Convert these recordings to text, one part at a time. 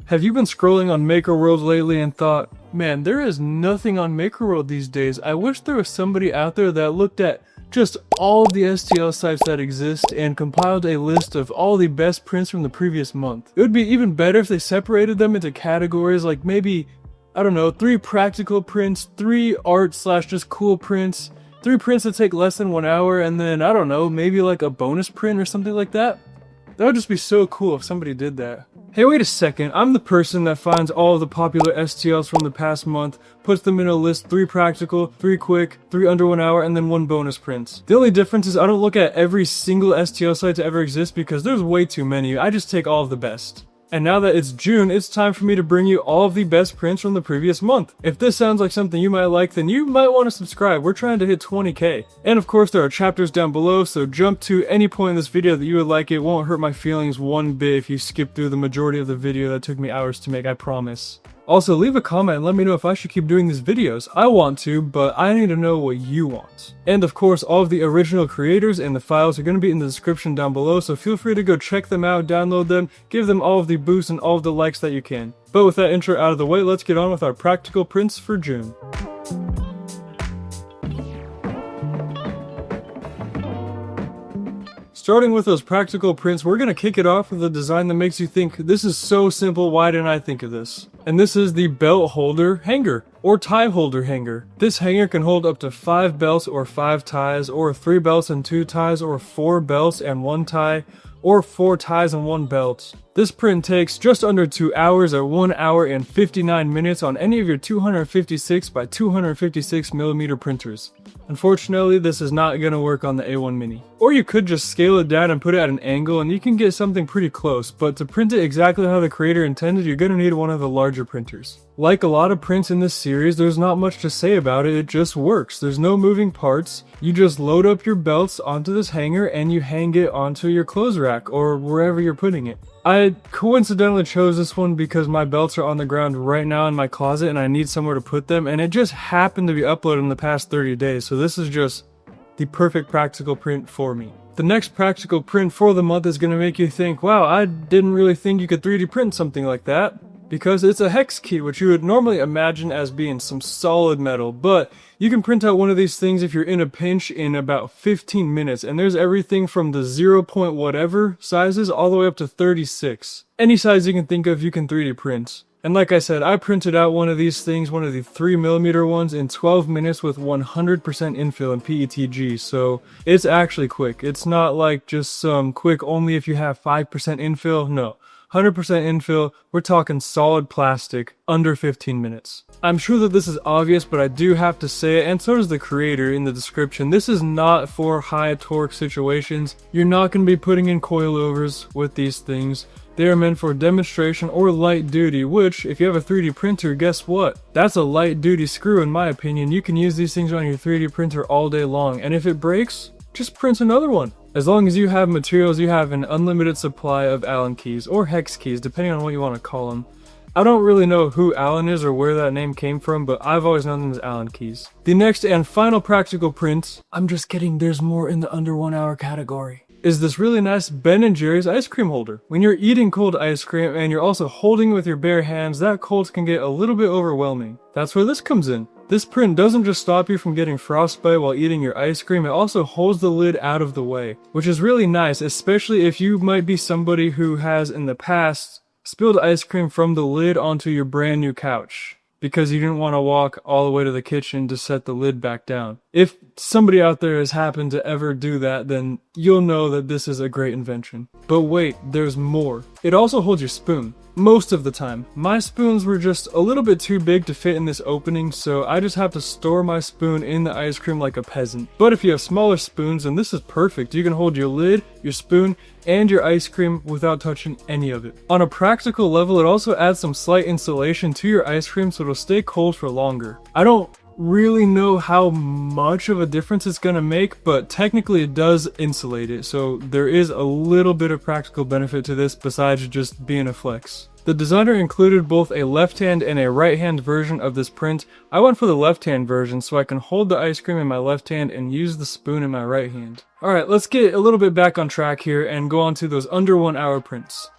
Have you been scrolling on Maker World lately and thought, man, there is nothing on Maker World these days. I wish there was somebody out there that looked at just all of the STL sites that exist and compiled a list of all the best prints from the previous month. It would be even better if they separated them into categories like maybe, I don't know, 3 practical prints, 3 art slash just cool prints, 3 prints that take less than 1 hour, and then, I don't know, maybe like a bonus print or something like that. That would just be so cool if somebody did that. Hey, wait a second, I'm the person that finds all of the popular STLs from the past month, puts them in a list, 3 practical, 3 quick, 3 under 1 hour, and then 1 bonus prints. The only difference is I don't look at every single STL site to ever exist because there's way too many. I just take all of the best. And now that it's June, it's time for me to bring you all of the best prints from the previous month. If this sounds like something you might like, then you might want to subscribe. We're trying to hit 20k. And of course, there are chapters down below, so jump to any point in this video that you would like. It won't hurt my feelings one bit if you skip through the majority of the video that took me hours to make, I promise. Also, leave a comment and let me know if I should keep doing these videos. I want to, but I need to know what you want. And of course, all of the original creators and the files are going to be in the description down below, so feel free to go check them out, download them, give them all of the boosts and all of the likes that you can. But with that intro out of the way, let's get on with our practical prints for June. Starting with those practical prints, we're going to kick it off with a design that makes you think, this is so simple, why didn't I think of this? And this is the belt holder hanger, or tie holder hanger. This hanger can hold up to 5 belts or 5 ties, or 3 belts and 2 ties, or 4 belts and 1 tie, or 4 ties and 1 belt. This print takes just under 2 hours at 1 hour and 59 minutes on any of your 256 by 256 millimeter printers. Unfortunately, this is not going to work on the A1 Mini. Or you could just scale it down and put it at an angle and you can get something pretty close, but to print it exactly how the creator intended, you're going to need one of the larger printers. Like a lot of prints in this series, there's not much to say about it, it just works. There's no moving parts, you just load up your belts onto this hanger and you hang it onto your clothes rack or wherever you're putting it. I coincidentally chose this one because my belts are on the ground right now in my closet and I need somewhere to put them, and it just happened to be uploaded in the past 30 days, so this is just the perfect practical print for me. The next practical print for the month is going to make you think, wow, I didn't really think you could 3D print something like that. Because it's a hex key, which you would normally imagine as being some solid metal, but you can print out one of these things if you're in a pinch in about 15 minutes, and there's everything from the 0 point whatever sizes all the way up to 36. Any size you can think of, you can 3D print. And like I said, I printed out one of these things, one of the 3mm ones, in 12 minutes with 100% infill and PETG, so it's actually quick. It's not like just some quick only if you have 5% infill, no. 100% infill, we're talking solid plastic, under 15 minutes. I'm sure that this is obvious, but I do have to say it, and so does the creator in the description. This is not for high torque situations. You're not going to be putting in coilovers with these things. They are meant for demonstration or light duty, which, if you have a 3D printer, guess what? That's a light duty screw in my opinion. You can use these things on your 3D printer all day long, and if it breaks, just print another one. As long as you have materials, you have an unlimited supply of Allen keys, or hex keys, depending on what you want to call them. I don't really know who Allen is or where that name came from, but I've always known them as Allen keys. The next and final practical print, I'm just kidding, there's more in the under 1 hour category, is this really nice Ben & Jerry's ice cream holder. When you're eating cold ice cream and you're also holding it with your bare hands, that cold can get a little bit overwhelming. That's where this comes in. This print doesn't just stop you from getting frostbite while eating your ice cream, it also holds the lid out of the way, which is really nice, especially if you might be somebody who has in the past spilled ice cream from the lid onto your brand new couch because you didn't want to walk all the way to the kitchen to set the lid back down. If somebody out there has happened to ever do that, then you'll know that this is a great invention. But wait, there's more. It also holds your spoon. Most of the time. My spoons were just a little bit too big to fit in this opening, so I just have to store my spoon in the ice cream like a peasant. But if you have smaller spoons, then this is perfect. You can hold your lid, your spoon, and your ice cream without touching any of it. On a practical level, it also adds some slight insulation to your ice cream so it'll stay cold for longer. I don't really know how much of a difference it's gonna make, but technically it does insulate it, so there is a little bit of practical benefit to this besides just being a flex. The designer included both a left hand and a right hand version of this print. I went for the left hand version so I can hold the ice cream in my left hand and use the spoon in my right hand. Alright, let's get a little bit back on track here and go on to those under 1 hour prints.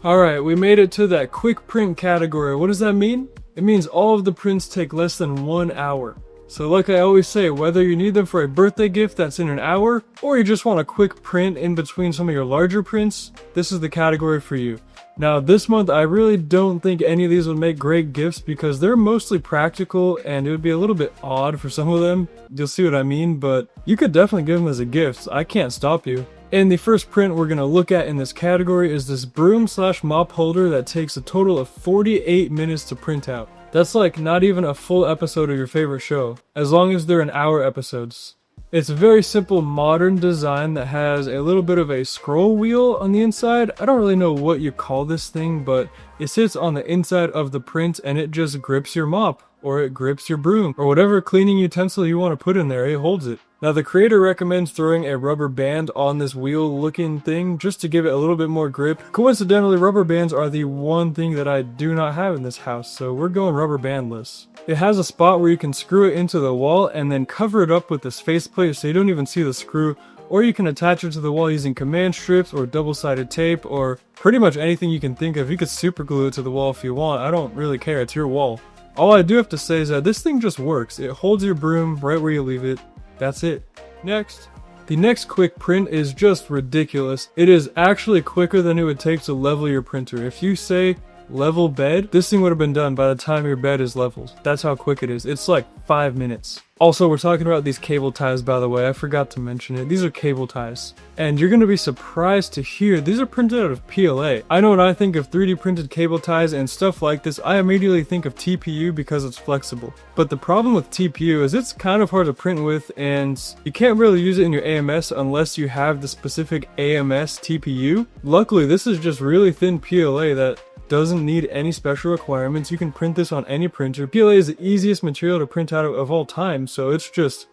Alright, we made it to that quick print category. What does that mean? It means all of the prints take less than 1 hour. So like I always say, whether you need them for a birthday gift that's in an hour, or you just want a quick print in between some of your larger prints, this is the category for you. Now this month I really don't think any of these would make great gifts because they're mostly practical and it would be a little bit odd for some of them. You'll see what I mean, but you could definitely give them as a gift. I can't stop you. And the first print we're going to look at in this category is this broom/mop holder that takes a total of 48 minutes to print out. That's like not even a full episode of your favorite show, as long as they're an hour episodes. It's a very simple modern design that has a little bit of a scroll wheel on the inside. I don't really know what you call this thing, but it sits on the inside of the print and it just grips your mop, or it grips your broom, or whatever cleaning utensil you want to put in there, it holds it. Now the creator recommends throwing a rubber band on this wheel looking thing just to give it a little bit more grip. Coincidentally, rubber bands are the one thing that I do not have in this house, so we're going rubber bandless. It has a spot where you can screw it into the wall and then cover it up with this faceplate so you don't even see the screw, or you can attach it to the wall using command strips or double-sided tape or pretty much anything you can think of. You could super glue it to the wall if you want. I don't really care, it's your wall. All I do have to say is that this thing just works. It holds your broom right where you leave it. That's it. Next. The next quick print is just ridiculous. It is actually quicker than it would take to level your printer. If you say level bed, this thing would have been done by the time your bed is leveled. That's how quick it is. It's like 5 minutes. Also, we're talking about these cable ties, by the way. I forgot to mention it. These are cable ties. And you're going to be surprised to hear these are printed out of PLA. I know when I think of 3D printed cable ties and stuff like this, I immediately think of TPU because it's flexible. But the problem with TPU is it's kind of hard to print with and you can't really use it in your AMS unless you have the specific AMS TPU. Luckily, this is just really thin PLA that doesn't need any special requirements. You can print this on any printer. PLA is the easiest material to print out of all time, so it's just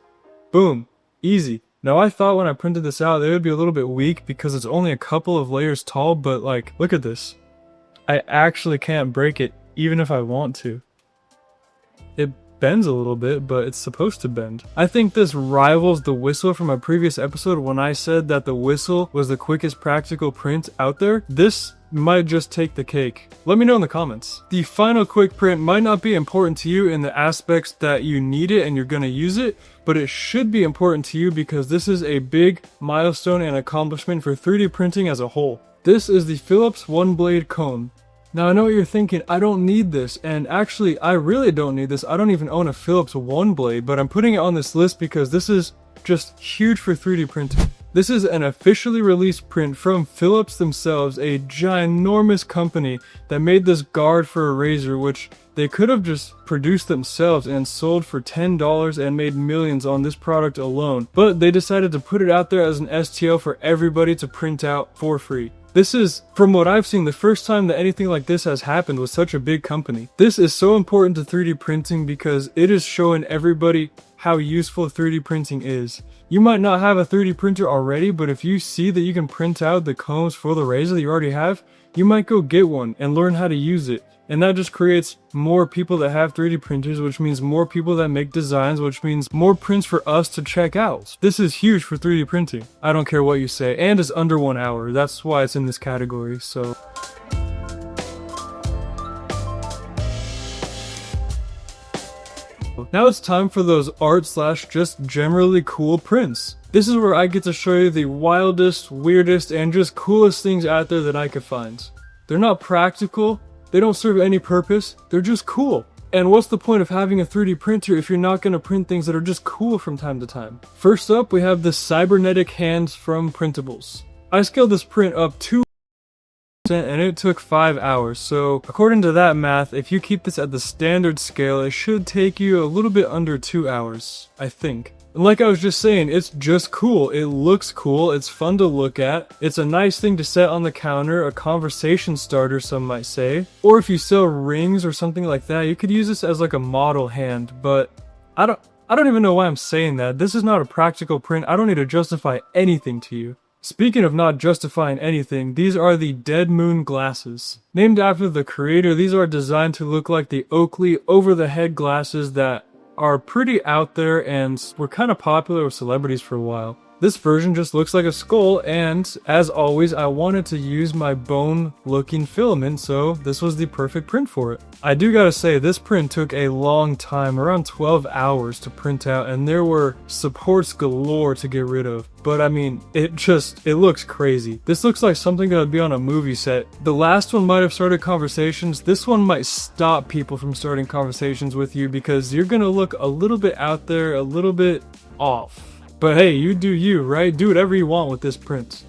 boom, easy. Now I thought when I printed this out, it would be a little bit weak because it's only a couple of layers tall, but like, look at this. I actually can't break it even if I want to. It bends a little bit, but it's supposed to bend. I think this rivals the whistle from my previous episode when I said that the whistle was the quickest practical print out there. This might just take the cake. Let me know in the comments. The final quick print might not be important to you in the aspects that you need it and you're gonna use it, but it should be important to you because this is a big milestone and accomplishment for 3D printing as a whole. This is the Philips one blade cone. Now I know what you're thinking, I don't need this, and actually I really don't need this. I don't even own a Philips one blade, but I'm putting it on this list because this is just huge for 3D printing. This is an officially released print from Philips themselves, a ginormous company that made this guard for a razor, which they could have just produced themselves and sold for $10 and made millions on this product alone. But they decided to put it out there as an STL for everybody to print out for free. This is, from what I've seen, the first time that anything like this has happened with such a big company. This is so important to 3D printing because it is showing everybody how useful 3D printing is. You might not have a 3D printer already, but if you see that you can print out the combs for the razor that you already have, you might go get one and learn how to use it. And that just creates more people that have 3D printers, which means more people that make designs, which means more prints for us to check out. This is huge for 3D printing. I don't care what you say, and it's under 1 hour. That's why it's in this category, so. Now it's time for those art / just generally cool prints. This is where I get to show you the wildest, weirdest, and just coolest things out there that I could find. They're not practical, they don't serve any purpose, they're just cool. And what's the point of having a 3D printer if you're not going to print things that are just cool from time to time? First up, we have the cybernetic hands from Printables. I scaled this print up 2% and it took 5 hours, so according to that math, if you keep this at the standard scale, it should take you a little bit under 2 hours, I think. And like I was just saying, it's just cool. It looks cool, it's fun to look at, it's a nice thing to set on the counter, a conversation starter some might say. Or if you sell rings or something like that, you could use this as like a model hand, but I don't even know why I'm saying that. This is not a practical print, I don't need to justify anything to you. Speaking of not justifying anything, these are the Dead Moon glasses. Named after the creator, these are designed to look like the Oakley over-the-head glasses that are pretty out there and were kind of popular with celebrities for a while. This version just looks like a skull, and as always, I wanted to use my bone looking filament, so this was the perfect print for it. I do gotta say, this print took a long time, around 12 hours to print out, and there were supports galore to get rid of. But I mean, it looks crazy. This looks like something that would be on a movie set. The last one might have started conversations. This one might stop people from starting conversations with you because you're gonna look a little bit out there, a little bit off. But hey, you do you, right? Do whatever you want with this print.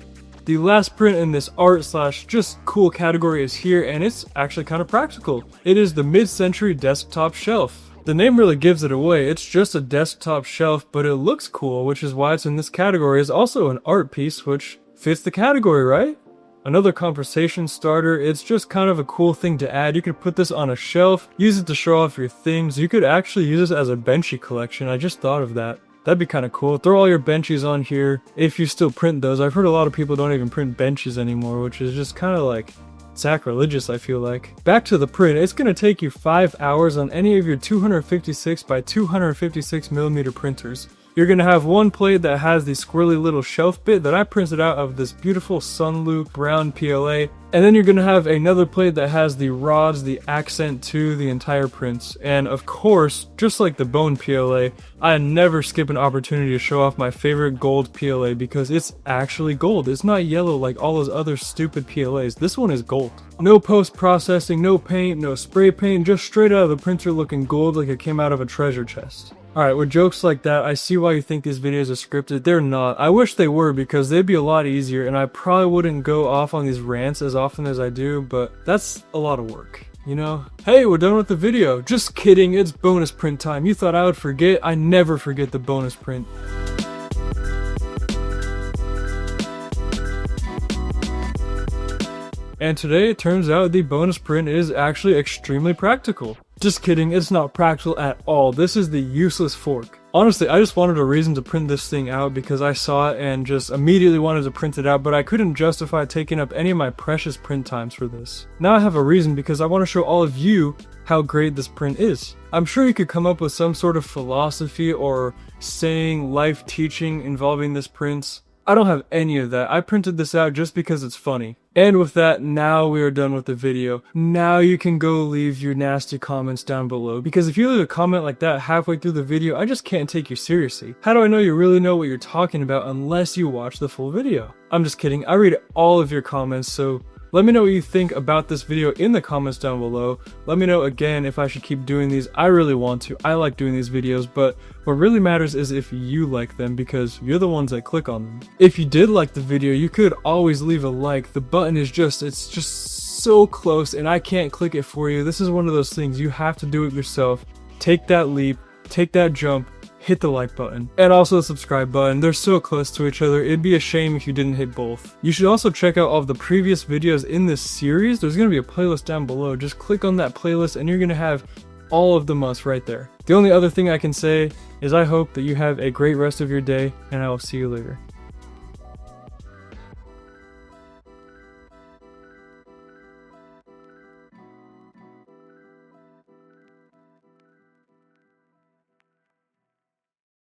The last print in this art / just cool category is here, and it's actually kind of practical. It is the mid-century desktop shelf. The name really gives it away. It's just a desktop shelf, but it looks cool, which is why it's in this category. It's also an art piece, which fits the category, right? Another conversation starter. It's just kind of a cool thing to add. You could put this on a shelf, use it to show off your things. You could actually use this as a benchy collection. I just thought of that. That'd be kind of cool. Throw all your benchies on here if you still print those. I've heard a lot of people don't even print benches anymore, which is just kind of like sacrilegious, I feel like. Back to the print. It's going to take you 5 hours on any of your 256 by 256 millimeter printers. You're going to have one plate that has the squirrely little shelf bit that I printed out of this beautiful Sunloop brown PLA. And then you're going to have another plate that has the rods, the accent to the entire prints. And of course, just like the bone PLA, I never skip an opportunity to show off my favorite gold PLA because it's actually gold. It's not yellow like all those other stupid PLAs. This one is gold. No post-processing, no paint, no spray paint, just straight out of the printer looking gold like it came out of a treasure chest. Alright, with jokes like that, I see why you think these videos are scripted. They're not. I wish they were because they'd be a lot easier and I probably wouldn't go off on these rants as often as I do, but that's a lot of work, you know? Hey, we're done with the video. Just kidding, it's bonus print time. You thought I would forget? I never forget the bonus print. And today, it turns out the bonus print is actually extremely practical. Just kidding, it's not practical at all. This is the useless fork. Honestly, I just wanted a reason to print this thing out because I saw it and just immediately wanted to print it out, but I couldn't justify taking up any of my precious print times for this. Now I have a reason because I want to show all of you how great this print is. I'm sure you could come up with some sort of philosophy or saying, life teaching involving this print. I don't have any of that. I printed this out just because it's funny. And with that, now we are done with the video. Now you can go leave your nasty comments down below, because if you leave a comment like that halfway through the video, I just can't take you seriously. How do I know you really know what you're talking about unless you watch the full video? I'm just kidding. I read all of your comments, so let me know what you think about this video in the comments down below. Let me know again if I should keep doing these. I really want to. I like doing these videos, but what really matters is if you like them because you're the ones that click on them. If you did like the video, you could always leave a like. The button is it's just so close and I can't click it for you. This is one of those things you have to do it yourself. Take that leap, take that jump. Hit the like button and also the subscribe button. They're so close to each other. It'd be a shame if you didn't hit both. You should also check out all of the previous videos in this series. There's going to be a playlist down below. Just click on that playlist and you're going to have all of the musts right there. The only other thing I can say is I hope that you have a great rest of your day and I will see you later.